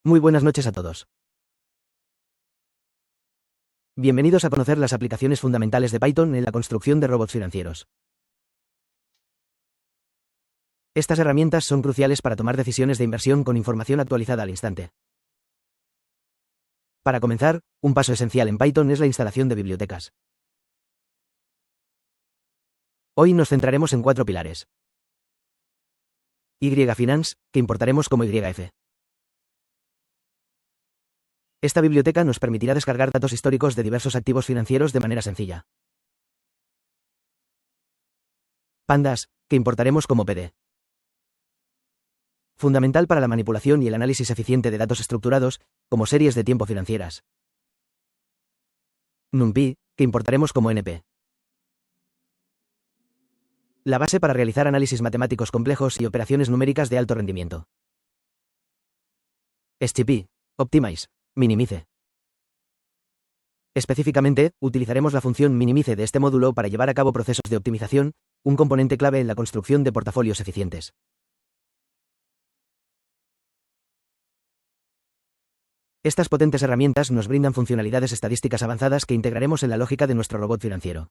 Muy buenas noches a todos. Bienvenidos a conocer las aplicaciones fundamentales de Python en la construcción de robots financieros. Estas herramientas son cruciales para tomar decisiones de inversión con información actualizada al instante. Para comenzar, un paso esencial en Python es la instalación de bibliotecas. Hoy nos centraremos en 4 pilares. YFinance, que importaremos como YF. Esta biblioteca nos permitirá descargar datos históricos de diversos activos financieros de manera sencilla. Pandas, que importaremos como PD. Fundamental para la manipulación y el análisis eficiente de datos estructurados, como series de tiempo financieras. NumPy, que importaremos como NP. La base para realizar análisis matemáticos complejos y operaciones numéricas de alto rendimiento. SGP, Optimize, Minimize. Específicamente, utilizaremos la función minimize de este módulo para llevar a cabo procesos de optimización, un componente clave en la construcción de portafolios eficientes. Estas potentes herramientas nos brindan funcionalidades estadísticas avanzadas que integraremos en la lógica de nuestro robot financiero.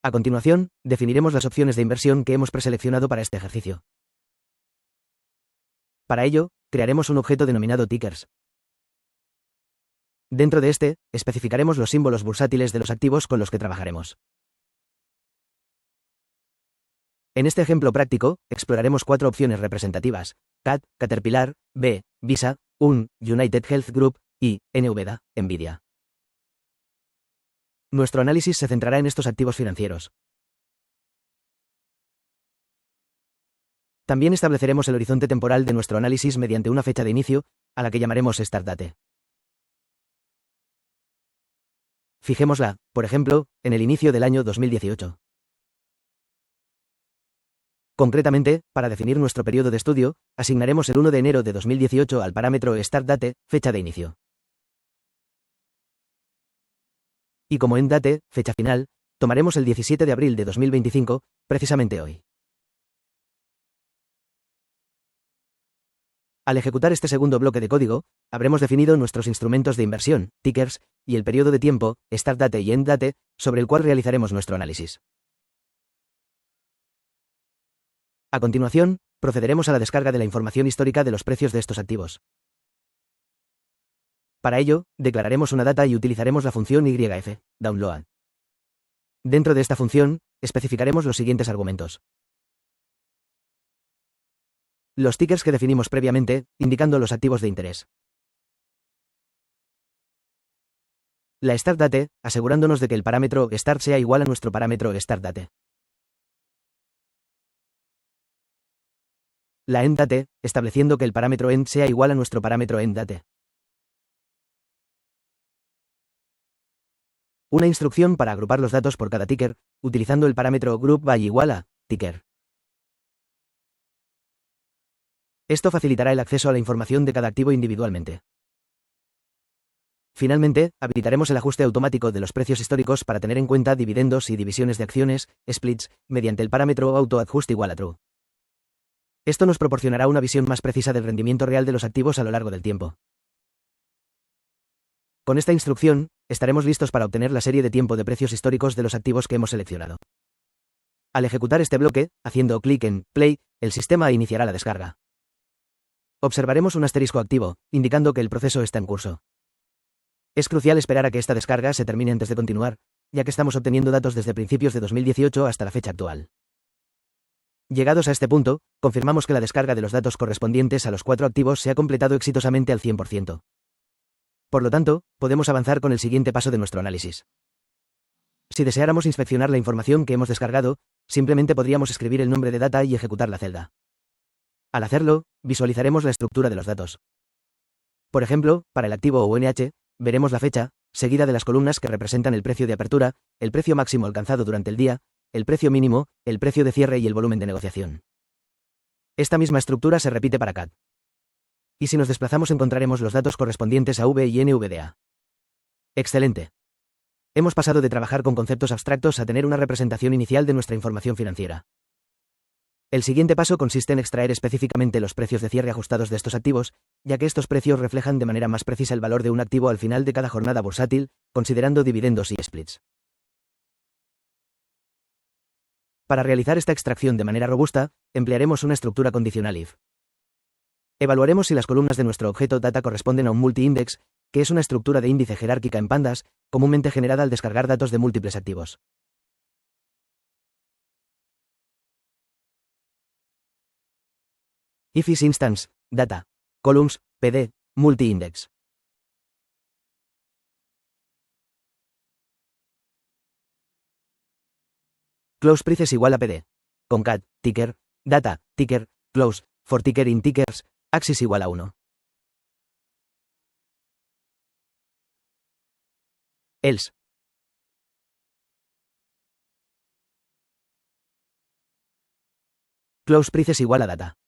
A continuación, definiremos las opciones de inversión que hemos preseleccionado para este ejercicio. Para ello, crearemos un objeto denominado tickers. Dentro de este, especificaremos los símbolos bursátiles de los activos con los que trabajaremos. En este ejemplo práctico, exploraremos 4 opciones representativas: CAT, Caterpillar, B, Visa, UN, United Health Group, y NVDA, Nvidia. Nuestro análisis se centrará en estos activos financieros. También estableceremos el horizonte temporal de nuestro análisis mediante una fecha de inicio, a la que llamaremos Start Date. Fijémosla, por ejemplo, en el inicio del año 2018. Concretamente, para definir nuestro periodo de estudio, asignaremos el 1 de enero de 2018 al parámetro Start Date, fecha de inicio. Y como End Date, fecha final, tomaremos el 17 de abril de 2025, precisamente hoy. Al ejecutar este segundo bloque de código, habremos definido nuestros instrumentos de inversión, tickers, y el periodo de tiempo, Start Date y End Date, sobre el cual realizaremos nuestro análisis. A continuación, procederemos a la descarga de la información histórica de los precios de estos activos. Para ello, declararemos una data y utilizaremos la función YF, download. Dentro de esta función, especificaremos los siguientes argumentos. Los tickers que definimos previamente, indicando los activos de interés. La Start Date, asegurándonos de que el parámetro Start sea igual a nuestro parámetro Start Date. La End Date, estableciendo que el parámetro End sea igual a nuestro parámetro End Date. Una instrucción para agrupar los datos por cada ticker, utilizando el parámetro group by igual a ticker. Esto facilitará el acceso a la información de cada activo individualmente. Finalmente, habilitaremos el ajuste automático de los precios históricos para tener en cuenta dividendos y divisiones de acciones, splits, mediante el parámetro autoadjust igual a true. Esto nos proporcionará una visión más precisa del rendimiento real de los activos a lo largo del tiempo. Con esta instrucción, estaremos listos para obtener la serie de tiempo de precios históricos de los activos que hemos seleccionado. Al ejecutar este bloque, haciendo clic en Play, el sistema iniciará la descarga. Observaremos un asterisco activo, indicando que el proceso está en curso. Es crucial esperar a que esta descarga se termine antes de continuar, ya que estamos obteniendo datos desde principios de 2018 hasta la fecha actual. Llegados a este punto, confirmamos que la descarga de los datos correspondientes a los 4 activos se ha completado exitosamente al 100%. Por lo tanto, podemos avanzar con el siguiente paso de nuestro análisis. Si deseáramos inspeccionar la información que hemos descargado, simplemente podríamos escribir el nombre de data y ejecutar la celda. Al hacerlo, visualizaremos la estructura de los datos. Por ejemplo, para el activo UNH, veremos la fecha, seguida de las columnas que representan el precio de apertura, el precio máximo alcanzado durante el día, el precio mínimo, el precio de cierre y el volumen de negociación. Esta misma estructura se repite para CAD. Y si nos desplazamos encontraremos los datos correspondientes a V y NVDA. ¡Excelente! Hemos pasado de trabajar con conceptos abstractos a tener una representación inicial de nuestra información financiera. El siguiente paso consiste en extraer específicamente los precios de cierre ajustados de estos activos, ya que estos precios reflejan de manera más precisa el valor de un activo al final de cada jornada bursátil, considerando dividendos y splits. Para realizar esta extracción de manera robusta, emplearemos una estructura condicional if. Evaluaremos si las columnas de nuestro objeto data corresponden a un multi-index, que es una estructura de índice jerárquica en pandas, comúnmente generada al descargar datos de múltiples activos. If is instance, data, columns, PD, multi-index. Close price es igual a PD. Concat, ticker, data, ticker, close, for ticker in tickers, axis igual a 1. Else. Close price es igual a data.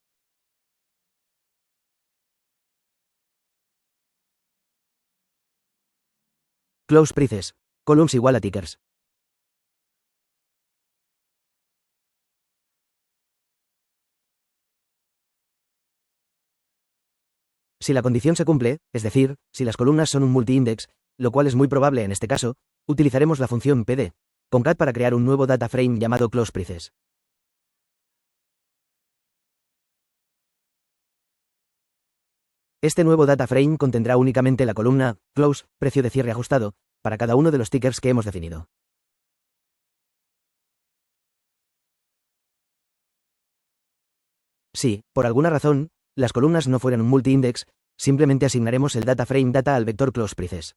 Close prices, columns igual a tickers. Si la condición se cumple, es decir, si las columnas son un multi-index, lo cual es muy probable en este caso, utilizaremos la función PD, concat para crear un nuevo data frame llamado close prices. Este nuevo data frame contendrá únicamente la columna close, precio de cierre ajustado, para cada uno de los tickers que hemos definido. Si, por alguna razón, las columnas no fueran un multi-index, simplemente asignaremos el data frame data al vector close prices.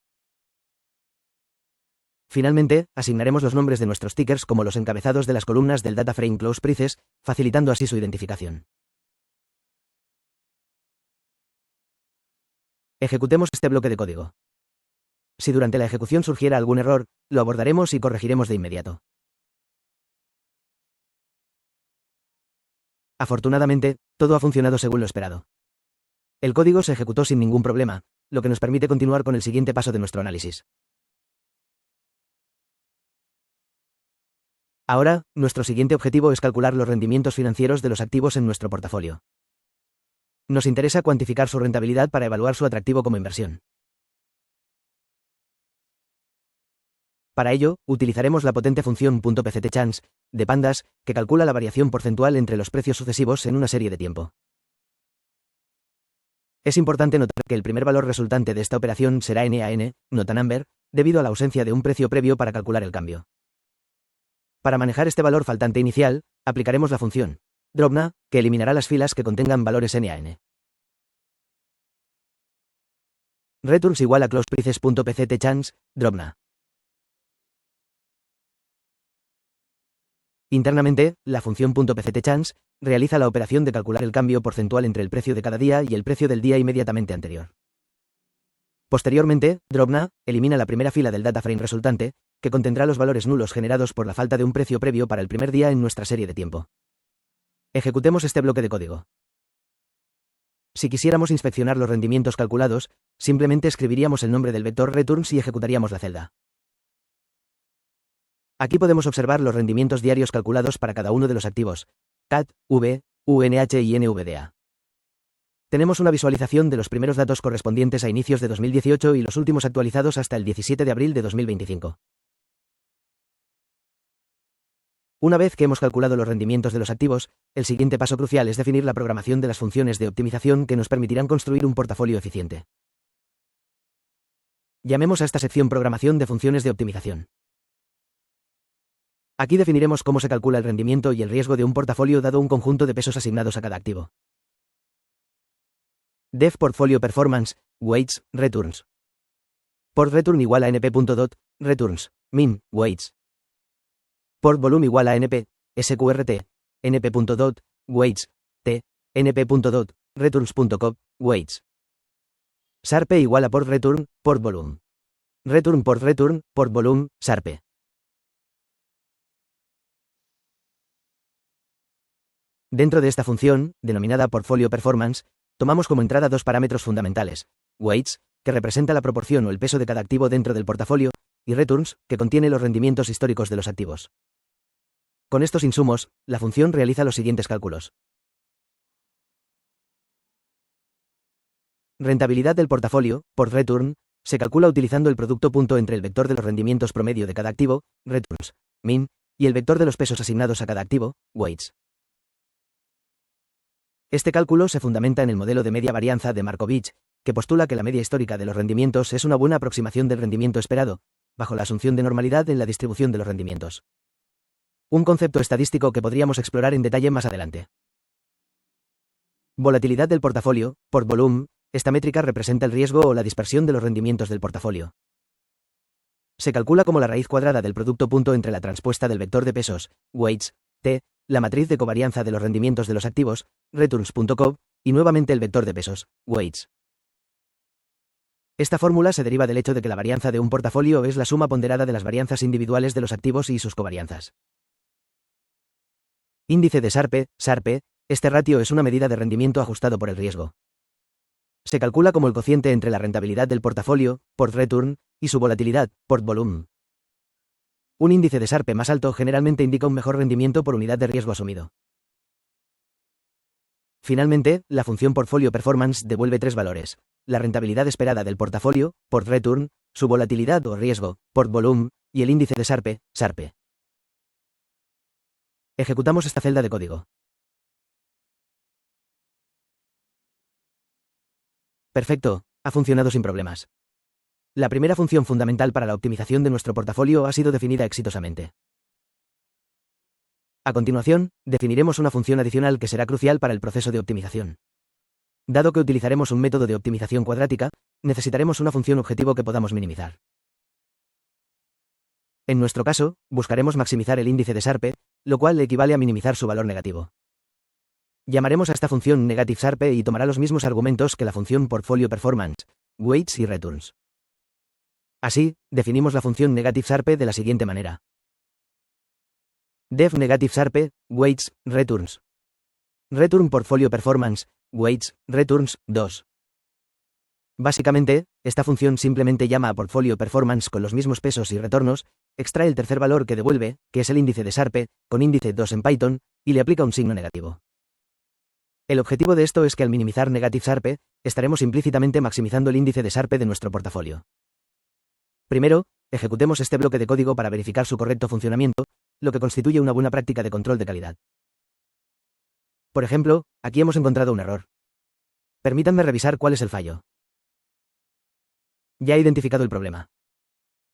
Finalmente, asignaremos los nombres de nuestros tickers como los encabezados de las columnas del data frame close prices, facilitando así su identificación. Ejecutemos este bloque de código. Si durante la ejecución surgiera algún error, lo abordaremos y corregiremos de inmediato. Afortunadamente, todo ha funcionado según lo esperado. El código se ejecutó sin ningún problema, lo que nos permite continuar con el siguiente paso de nuestro análisis. Ahora, nuestro siguiente objetivo es calcular los rendimientos financieros de los activos en nuestro portafolio. Nos interesa cuantificar su rentabilidad para evaluar su atractivo como inversión. Para ello, utilizaremos la potente función .pctchance, de pandas, que calcula la variación porcentual entre los precios sucesivos en una serie de tiempo. Es importante notar que el primer valor resultante de esta operación será NaN, nota number, debido a la ausencia de un precio previo para calcular el cambio. Para manejar este valor faltante inicial, aplicaremos la función dropNa, que eliminará las filas que contengan valores NaN. Returns igual a closeprices.pctchance, dropNa. Internamente, la función .pctchance realiza la operación de calcular el cambio porcentual entre el precio de cada día y el precio del día inmediatamente anterior. Posteriormente, dropNa elimina la primera fila del data frame resultante, que contendrá los valores nulos generados por la falta de un precio previo para el primer día en nuestra serie de tiempo. Ejecutemos este bloque de código. Si quisiéramos inspeccionar los rendimientos calculados, simplemente escribiríamos el nombre del vector returns y ejecutaríamos la celda. Aquí podemos observar los rendimientos diarios calculados para cada uno de los activos, CAT, V, UNH y NVDA. Tenemos una visualización de los primeros datos correspondientes a inicios de 2018 y los últimos actualizados hasta el 17 de abril de 2025. Una vez que hemos calculado los rendimientos de los activos, el siguiente paso crucial es definir la programación de las funciones de optimización que nos permitirán construir un portafolio eficiente. Llamemos a esta sección Programación de funciones de optimización. Aquí definiremos cómo se calcula el rendimiento y el riesgo de un portafolio dado un conjunto de pesos asignados a cada activo. Def Portfolio Performance, Weights, Returns. Port Return igual a np.dot, Returns, Min, Weights. Port Volume igual a np, sqrt, np.dot, Weights, t, np.dot, Returns.cop, Weights. Sarpe igual a Port Return, Port Volume. Return, Port Volume, Sarpe. Dentro de esta función, denominada Portfolio Performance, tomamos como entrada dos parámetros fundamentales: Weights, que representa la proporción o el peso de cada activo dentro del portafolio, y Returns, que contiene los rendimientos históricos de los activos. Con estos insumos, la función realiza los siguientes cálculos. Rentabilidad del portafolio, por return, se calcula utilizando el producto punto entre el vector de los rendimientos promedio de cada activo, returns, min, y el vector de los pesos asignados a cada activo, weights. Este cálculo se fundamenta en el modelo de media varianza de Markovich, que postula que la media histórica de los rendimientos es una buena aproximación del rendimiento esperado, bajo la asunción de normalidad en la distribución de los rendimientos. Un concepto estadístico que podríamos explorar en detalle más adelante. Volatilidad del portafolio, por volumen. Esta métrica representa el riesgo o la dispersión de los rendimientos del portafolio. Se calcula como la raíz cuadrada del producto punto entre la transpuesta del vector de pesos, weights, t, la matriz de covarianza de los rendimientos de los activos, returns.cov, y nuevamente el vector de pesos, weights. Esta fórmula se deriva del hecho de que la varianza de un portafolio es la suma ponderada de las varianzas individuales de los activos y sus covarianzas. Índice de Sharpe, SARPE. Este ratio es una medida de rendimiento ajustado por el riesgo. Se calcula como el cociente entre la rentabilidad del portafolio, port return, y su volatilidad, port volume. Un índice de Sharpe más alto generalmente indica un mejor rendimiento por unidad de riesgo asumido. Finalmente, la función portfolio performance devuelve tres valores: la rentabilidad esperada del portafolio, port return, su volatilidad o riesgo, port volume, y el índice de Sharpe, SARPE. Ejecutamos esta celda de código. Perfecto, ha funcionado sin problemas. La primera función fundamental para la optimización de nuestro portafolio ha sido definida exitosamente. A continuación, definiremos una función adicional que será crucial para el proceso de optimización. Dado que utilizaremos un método de optimización cuadrática, necesitaremos una función objetivo que podamos minimizar. En nuestro caso, buscaremos maximizar el índice de Sharpe, lo cual le equivale a minimizar su valor negativo. Llamaremos a esta función negative Sharpe y tomará los mismos argumentos que la función portfolio performance, weights y returns. Así, definimos la función negative Sharpe de la siguiente manera. Def negative Sharpe, weights, returns. Return portfolio performance, weights, returns, 2. Básicamente, esta función simplemente llama a portfolio performance con los mismos pesos y retornos, extrae el tercer valor que devuelve, que es el índice de Sharpe, con índice 2 en Python, y le aplica un signo negativo. El objetivo de esto es que al minimizar negative Sharpe, estaremos implícitamente maximizando el índice de Sharpe de nuestro portafolio. Primero, ejecutemos este bloque de código para verificar su correcto funcionamiento, lo que constituye una buena práctica de control de calidad. Por ejemplo, aquí hemos encontrado un error. Permítanme revisar cuál es el fallo. Ya he identificado el problema.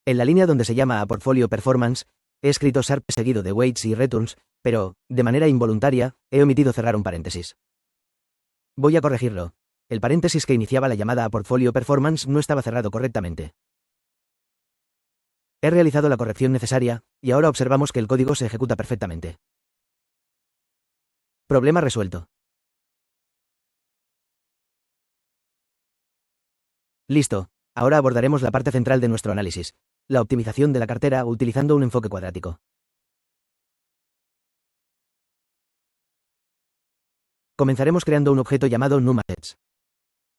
En la línea donde se llama a portfolio performance, he escrito Sharpe seguido de weights y returns, pero, de manera involuntaria, he omitido cerrar un paréntesis. Voy a corregirlo. El paréntesis que iniciaba la llamada a portfolio performance no estaba cerrado correctamente. He realizado la corrección necesaria, y ahora observamos que el código se ejecuta perfectamente. Problema resuelto. Listo. Ahora abordaremos la parte central de nuestro análisis, la optimización de la cartera utilizando un enfoque cuadrático. Comenzaremos creando un objeto llamado NumAssets.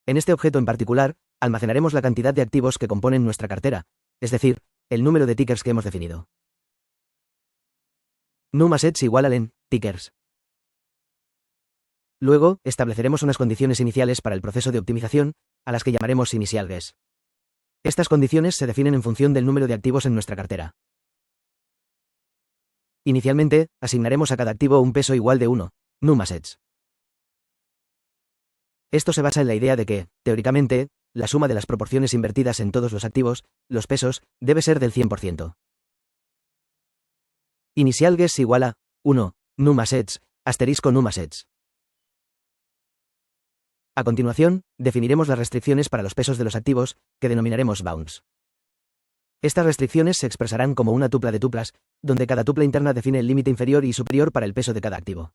En este objeto en particular, almacenaremos la cantidad de activos que componen nuestra cartera, es decir, el número de tickers que hemos definido. NumAssets igual a len, tickers. Luego, estableceremos unas condiciones iniciales para el proceso de optimización, a las que llamaremos initial guess. Estas condiciones se definen en función del número de activos en nuestra cartera. Inicialmente, asignaremos a cada activo un peso igual de 1, NumAssets. Esto se basa en la idea de que, teóricamente, la suma de las proporciones invertidas en todos los activos, los pesos, debe ser del 100%. Initial guess igual a 1, NumAssets, asterisco NumAssets. A continuación, definiremos las restricciones para los pesos de los activos, que denominaremos bounds. Estas restricciones se expresarán como una tupla de tuplas, donde cada tupla interna define el límite inferior y superior para el peso de cada activo.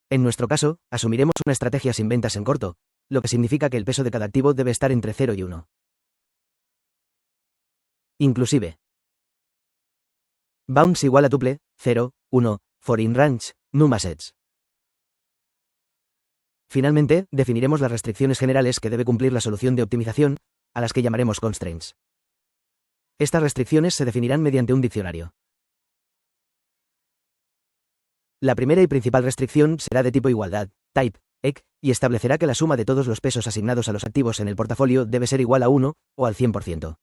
En nuestro caso, asumiremos una estrategia sin ventas en corto, lo que significa que el peso de cada activo debe estar entre 0 y 1. Inclusive. Bounds igual a tuple, 0, 1, for in range, NumAssets. Finalmente, definiremos las restricciones generales que debe cumplir la solución de optimización, a las que llamaremos constraints. Estas restricciones se definirán mediante un diccionario. La primera y principal restricción será de tipo igualdad, type, EQ, y establecerá que la suma de todos los pesos asignados a los activos en el portafolio debe ser igual a 1, o al 100%.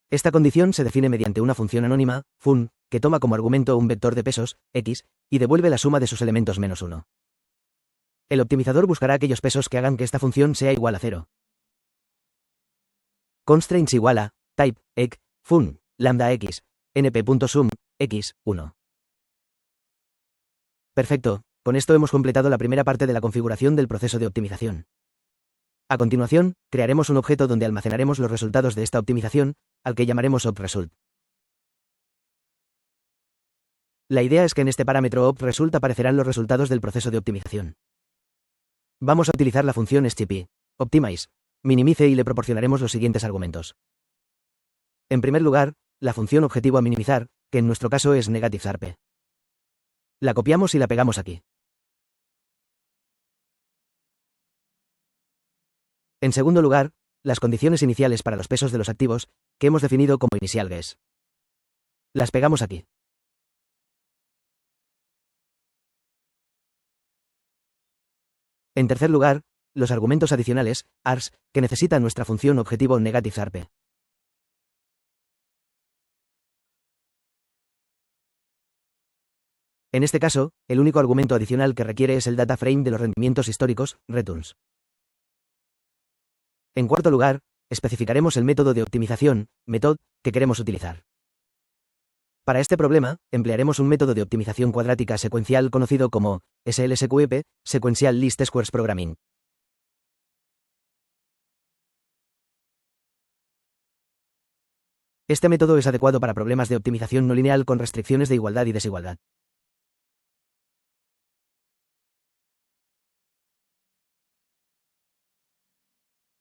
Esta condición se define mediante una función anónima, fun, que toma como argumento un vector de pesos, x, y devuelve la suma de sus elementos menos 1. El optimizador buscará aquellos pesos que hagan que esta función sea igual a 0. Constraints igual a, type, EQ, fun, lambda x, np.sum, x, 1. Perfecto, con esto hemos completado la primera parte de la configuración del proceso de optimización. A continuación, crearemos un objeto donde almacenaremos los resultados de esta optimización, al que llamaremos opResult. La idea es que en este parámetro opResult aparecerán los resultados del proceso de optimización. Vamos a utilizar la función STP, optimize, minimice y le proporcionaremos los siguientes argumentos. En primer lugar, la función objetivo a minimizar, que en nuestro caso es negative_sarp. La copiamos y la pegamos aquí. En segundo lugar, las condiciones iniciales para los pesos de los activos, que hemos definido como initial guess. Las pegamos aquí. En tercer lugar, los argumentos adicionales, ars, que necesita nuestra función objetivo negative_sarp. En este caso, el único argumento adicional que requiere es el data frame de los rendimientos históricos, returns. En cuarto lugar, especificaremos el método de optimización, method, que queremos utilizar. Para este problema, emplearemos un método de optimización cuadrática secuencial conocido como SLSQP, Sequential Least Squares Programming. Este método es adecuado para problemas de optimización no lineal con restricciones de igualdad y desigualdad.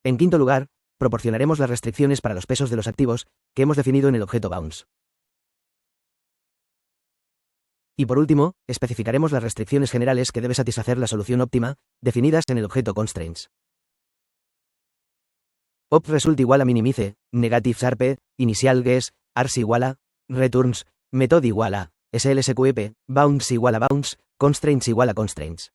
En quinto lugar, proporcionaremos las restricciones para los pesos de los activos, que hemos definido en el objeto bounds. Y por último, especificaremos las restricciones generales que debe satisfacer la solución óptima, definidas en el objeto constraints. opResult igual a minimice, negative_sarp, initial guess, ars igual a, returns, method igual a, slsqp, bounds igual a bounds, constraints igual a constraints.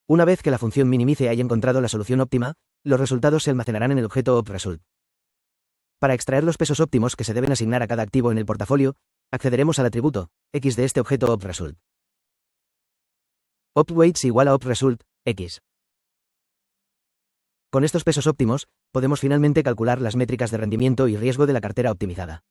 Una vez que la función minimice haya encontrado la solución óptima, los resultados se almacenarán en el objeto opResult. Para extraer los pesos óptimos que se deben asignar a cada activo en el portafolio, accederemos al atributo x de este objeto opResult. opWeights igual a opResult, x. Con estos pesos óptimos, podemos finalmente calcular las métricas de rendimiento y riesgo de la cartera optimizada.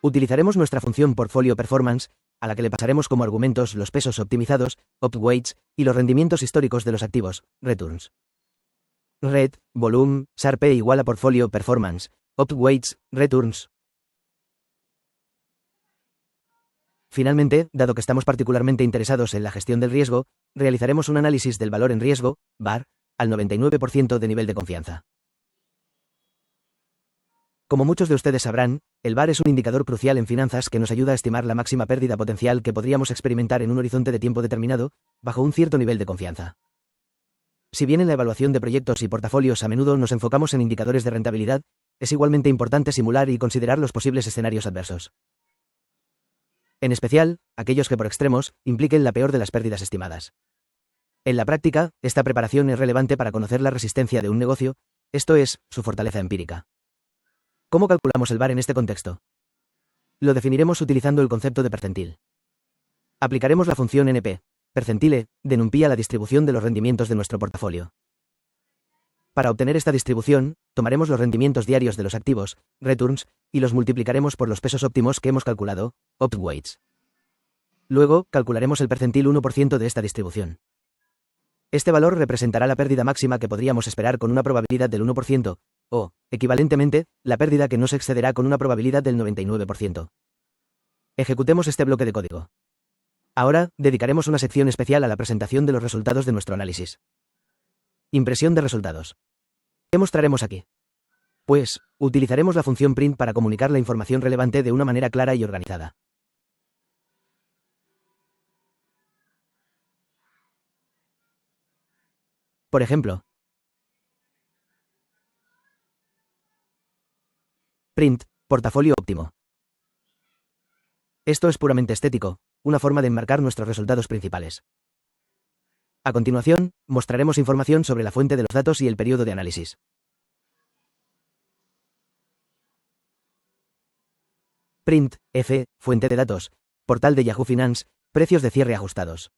Utilizaremos nuestra función Portfolio Performance, a la que le pasaremos como argumentos los pesos optimizados, opWeights, y los rendimientos históricos de los activos, returns. Red, volume, SARP igual a Portfolio Performance, opWeights, returns. Finalmente, dado que estamos particularmente interesados en la gestión del riesgo, realizaremos un análisis del valor en riesgo, VAR, al 99% de nivel de confianza. Como muchos de ustedes sabrán, el VAR es un indicador crucial en finanzas que nos ayuda a estimar la máxima pérdida potencial que podríamos experimentar en un horizonte de tiempo determinado, bajo un cierto nivel de confianza. Si bien en la evaluación de proyectos y portafolios a menudo nos enfocamos en indicadores de rentabilidad, es igualmente importante simular y considerar los posibles escenarios adversos. En especial, aquellos que por extremos impliquen la peor de las pérdidas estimadas. En la práctica, esta preparación es relevante para conocer la resistencia de un negocio, esto es, su fortaleza empírica. ¿Cómo calculamos el VAR en este contexto? Lo definiremos utilizando el concepto de percentil. Aplicaremos la función NP, percentile, de NumPy a la distribución de los rendimientos de nuestro portafolio. Para obtener esta distribución, tomaremos los rendimientos diarios de los activos, returns, y los multiplicaremos por los pesos óptimos que hemos calculado, opWeights. Luego, calcularemos el percentil 1% de esta distribución. Este valor representará la pérdida máxima que podríamos esperar con una probabilidad del 1%, o, equivalentemente, la pérdida que no se excederá con una probabilidad del 99%. Ejecutemos este bloque de código. Ahora, dedicaremos una sección especial a la presentación de los resultados de nuestro análisis. Impresión de resultados. ¿Qué mostraremos aquí? Pues, utilizaremos la función print para comunicar la información relevante de una manera clara y organizada. Por ejemplo, print, portafolio óptimo. Esto es puramente estético, una forma de enmarcar nuestros resultados principales. A continuación, mostraremos información sobre la fuente de los datos y el periodo de análisis. Print, F, fuente de datos, portal de Yahoo Finance, precios de cierre ajustados.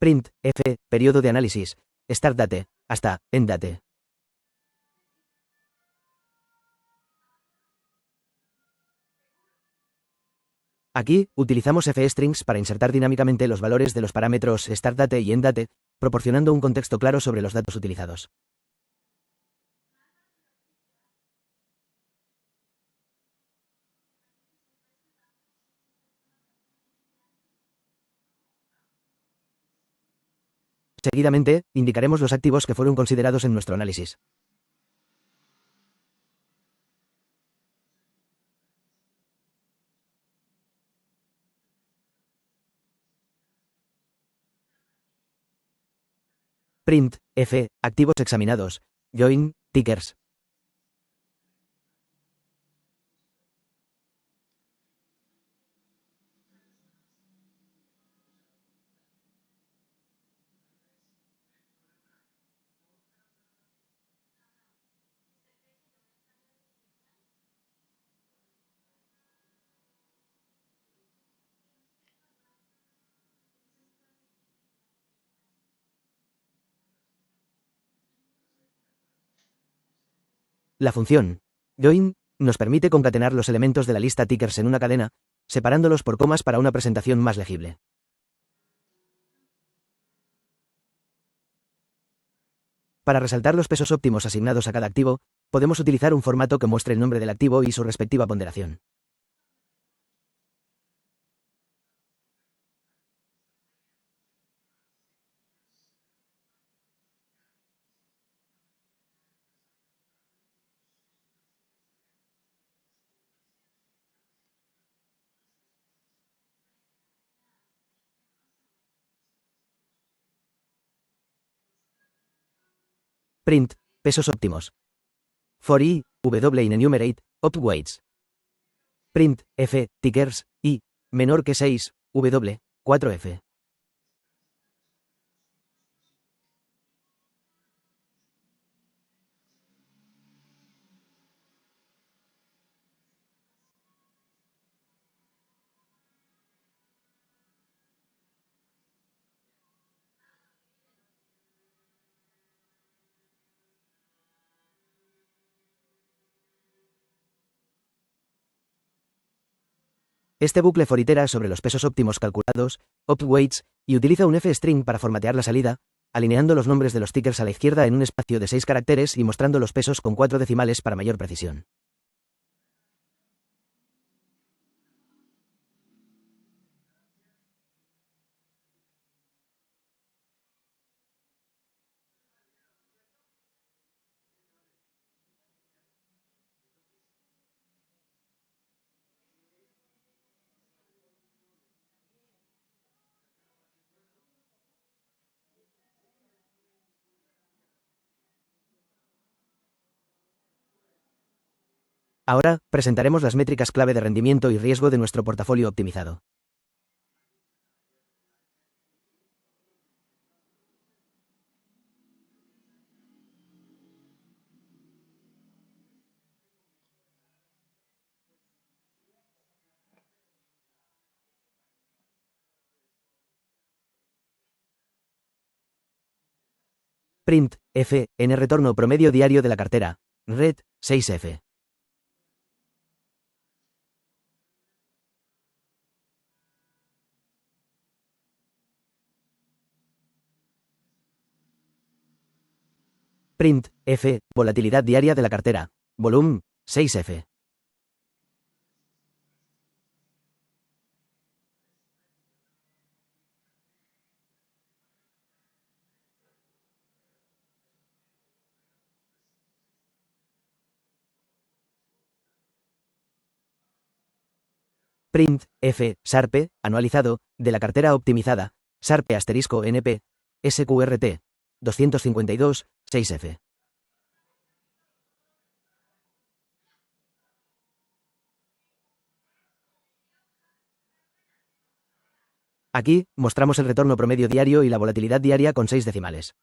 Print, F, periodo de análisis, start date, hasta end date. Aquí, utilizamos fstrings para insertar dinámicamente los valores de los parámetros start date y end date, proporcionando un contexto claro sobre los datos utilizados. Seguidamente, indicaremos los activos que fueron considerados en nuestro análisis. Print, F, activos examinados, join, tickers. La función join nos permite concatenar los elementos de la lista tickers en una cadena, separándolos por comas para una presentación más legible. Para resaltar los pesos óptimos asignados a cada activo, podemos utilizar un formato que muestre el nombre del activo y su respectiva ponderación. Print, pesos óptimos. For i, w in enumerate, opt weights. Print, f, tickers, i, menor que 6, w, 4f. Este bucle for itera sobre los pesos óptimos calculados, opt weights, y utiliza un f-string para formatear la salida, alineando los nombres de los tickers a la izquierda en un espacio de 6 caracteres y mostrando los pesos con 4 decimales para mayor precisión. Ahora, presentaremos las métricas clave de rendimiento y riesgo de nuestro portafolio optimizado. Print, F, en retorno promedio diario de la cartera, red, 6F. Print, F, volatilidad diaria de la cartera, volumen, 6F. print, F, SARPE, anualizado, de la cartera optimizada, SARPE *NP, SQRT, 252, 6F. Aquí, mostramos el retorno promedio diario y la volatilidad diaria con 6 decimales.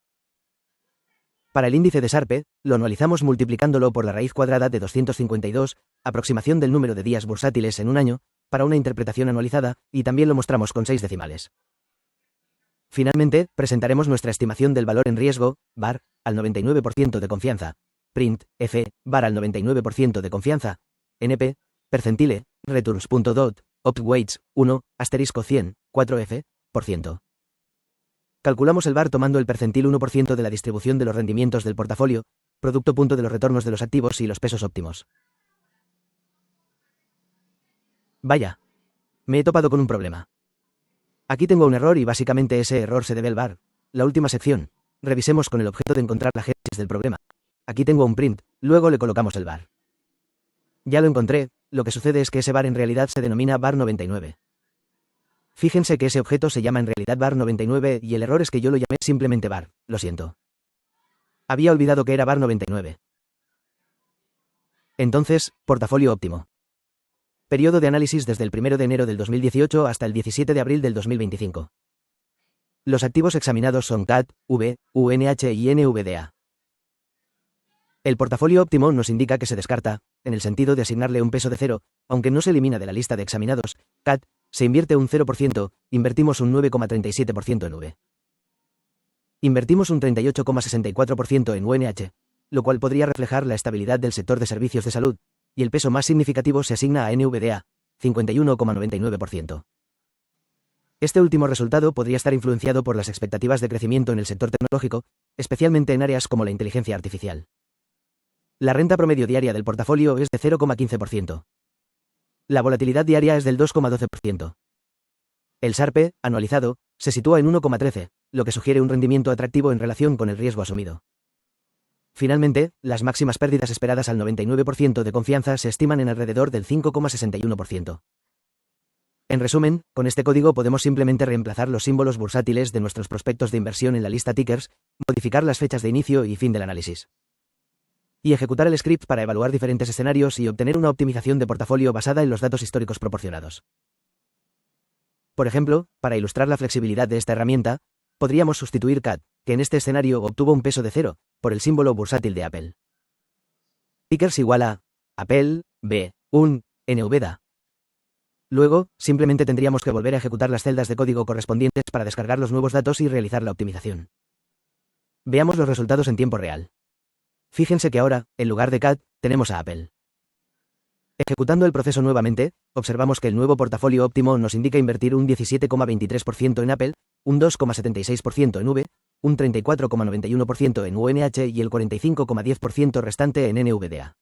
Para el índice de SARPE, lo anualizamos multiplicándolo por la raíz cuadrada de 252, aproximación del número de días bursátiles en un año, para una interpretación anualizada, y también lo mostramos con 6 decimales. Finalmente, presentaremos nuestra estimación del valor en riesgo, VAR, al 99% de confianza, print, F, VAR al 99% de confianza, NP, percentile, returns.dot, opt-weights, 1, asterisco 100, 4F, por ciento. Calculamos el VAR tomando el percentil 1% de la distribución de los rendimientos del portafolio, producto punto de los retornos de los activos y los pesos óptimos. Vaya. Me he topado con un problema. Aquí tengo un error y básicamente ese error se debe al VAR. La última sección. Revisemos con el objeto de encontrar la génesis del problema. Aquí tengo un print, luego le colocamos el VAR. Ya lo encontré, lo que sucede es que ese VAR en realidad se denomina VAR 99. Fíjense que ese objeto se llama en realidad VAR 99 y el error es que yo lo llamé simplemente VAR, lo siento. Había olvidado que era VAR 99. Entonces, portafolio óptimo. Periodo de análisis desde el 1 de enero del 2018 hasta el 17 de abril del 2025. Los activos examinados son CAT, V, UNH y NVDA. El portafolio óptimo nos indica que se descarta, en el sentido de asignarle un peso de 0, aunque no se elimina de la lista de examinados, CAT, se invierte un 0%, invertimos un 9,37% en V. Invertimos un 38,64% en UNH, lo cual podría reflejar la estabilidad del sector de servicios de salud, y el peso más significativo se asigna a NVDA, 51,99%. Este último resultado podría estar influenciado por las expectativas de crecimiento en el sector tecnológico, especialmente en áreas como la inteligencia artificial. La renta promedio diaria del portafolio es de 0,15%. La volatilidad diaria es del 2,12%. El SARPE, anualizado, se sitúa en 1,13, lo que sugiere un rendimiento atractivo en relación con el riesgo asumido. Finalmente, las máximas pérdidas esperadas al 99% de confianza se estiman en alrededor del 5,61%. En resumen, con este código podemos simplemente reemplazar los símbolos bursátiles de nuestros prospectos de inversión en la lista tickers, modificar las fechas de inicio y fin del análisis, y ejecutar el script para evaluar diferentes escenarios y obtener una optimización de portafolio basada en los datos históricos proporcionados. Por ejemplo, para ilustrar la flexibilidad de esta herramienta, podríamos sustituir CAT, que en este escenario obtuvo un peso de 0, por el símbolo bursátil de Apple. Tickers igual a Apple, B, un, NVDA. Luego, simplemente tendríamos que volver a ejecutar las celdas de código correspondientes para descargar los nuevos datos y realizar la optimización. Veamos los resultados en tiempo real. Fíjense que ahora, en lugar de CAT, tenemos a Apple. Ejecutando el proceso nuevamente, observamos que el nuevo portafolio óptimo nos indica invertir un 17,23% en Apple, un 2,76% en V, un 34,91% en UNH y el 45,10% restante en NVDA.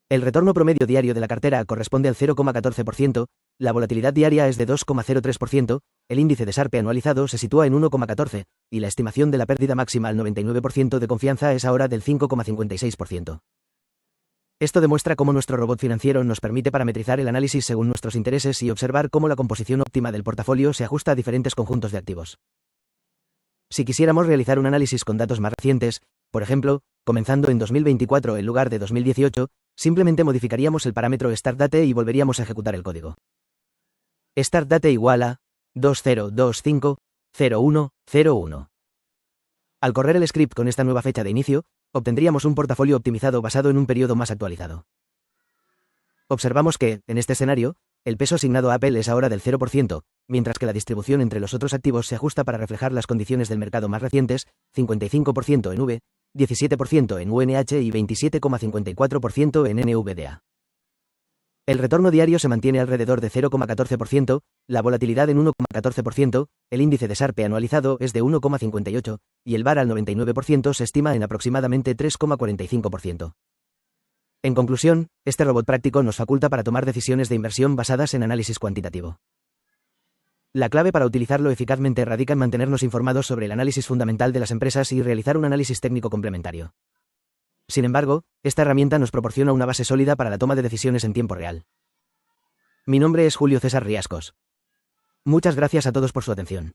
El retorno promedio diario de la cartera corresponde al 0,14%, la volatilidad diaria es de 2,03%, el índice de SARPE anualizado se sitúa en 1,14, y la estimación de la pérdida máxima al 99% de confianza es ahora del 5,56%. Esto demuestra cómo nuestro robot financiero nos permite parametrizar el análisis según nuestros intereses y observar cómo la composición óptima del portafolio se ajusta a diferentes conjuntos de activos. Si quisiéramos realizar un análisis con datos más recientes, por ejemplo, comenzando en 2024 en lugar de 2018, simplemente modificaríamos el parámetro StartDate y volveríamos a ejecutar el código. StartDate igual a 2025-0101. Al correr el script con esta nueva fecha de inicio, obtendríamos un portafolio optimizado basado en un periodo más actualizado. Observamos que, en este escenario, el peso asignado a Apple es ahora del 0%, mientras que la distribución entre los otros activos se ajusta para reflejar las condiciones del mercado más recientes, 55% en V, 17% en UNH y 27,54% en NVDA. El retorno diario se mantiene alrededor de 0,14%, la volatilidad en 1,14%, el índice de SARPE anualizado es de 1,58, y el VAR al 99% se estima en aproximadamente 3,45%. En conclusión, este robot práctico nos faculta para tomar decisiones de inversión basadas en análisis cuantitativo. La clave para utilizarlo eficazmente radica en mantenernos informados sobre el análisis fundamental de las empresas y realizar un análisis técnico complementario. Sin embargo, esta herramienta nos proporciona una base sólida para la toma de decisiones en tiempo real. Mi nombre es Julio César Riascos. Muchas gracias a todos por su atención.